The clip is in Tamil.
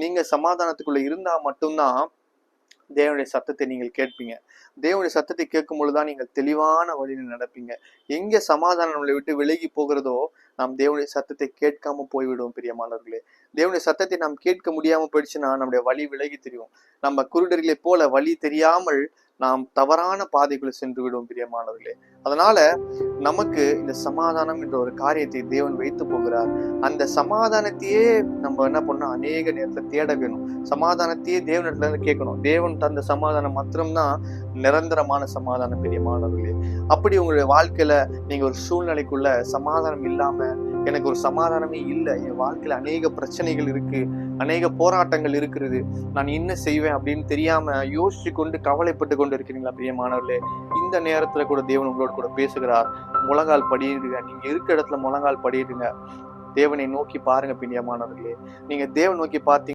நீங்க சமாதானத்துக்குள்ள இருந்தா மட்டும்தான் தேவனுடைய சத்தத்தை நீங்கள் கேட்பீங்க. தேவனுடைய சத்தத்தை கேட்கும் பொழுதுதான் நீங்கள் தெளிவான வழியில் நடப்பீங்க. எங்க சமாதானம் நம்மளை விட்டு விலகி போகிறதோ நாம் தேவனுடைய சத்தத்தை கேட்காம போய்விடுவோம் பிரியமானவர்களே. தேவனுடைய சத்தத்தை நாம் கேட்க முடியாம போயிடுச்சுன்னா நம்முடைய வழி விலகி தெரியும். நம்ம குருடர்களை போல வழி தெரியாமல் நாம் தவறான பாதைக்குள்ள சென்று விடுவோம் பிரியமானவர்களே. அதனால நமக்கு இந்த சமாதானம் என்ற ஒரு காரியத்தை தேவன் வைத்து போகிறார். அந்த சமாதானத்தையே நம்ம என்ன பண்ணோம், அநேக நேரத்துல தேட வேணும். சமாதானத்தையே தேவனிடத்துல இருந்து கேட்கணும். தேவன் தந்த சமாதானம் மாத்திரம்தான் நிரந்தரமான சமாதானம் பிரியமானவர்களே. அப்படி உங்களுடைய வாழ்க்கையில நீங்க ஒரு சூழ்நிலைக்குள்ள சமாதானம் இல்லாம, எனக்கு ஒரு சமாதானமே இல்லை, என் வாழ்க்கையில அநேக பிரச்சனைகள் இருக்கு, அநேக போராட்டங்கள் இருக்கிறது, நான் என்ன செய்வேன் அப்படின்னு தெரியாம யோசிச்சு கொண்டு கவலைப்பட்டு கொண்டு இருக்கிறீங்களா பிரியமானவர்களே? இந்த நேரத்துல கூட தேவன் உங்களோட கூட பேசுகிறார். முழங்கால் படியிடுங்க. நீங்க இருக்க இடத்துல முழங்கால் படியிடுங்க. தேவனை நோக்கி பாருங்க பிரியமானவர்களே. நீங்க தேவன் நோக்கி பார்த்தீங்க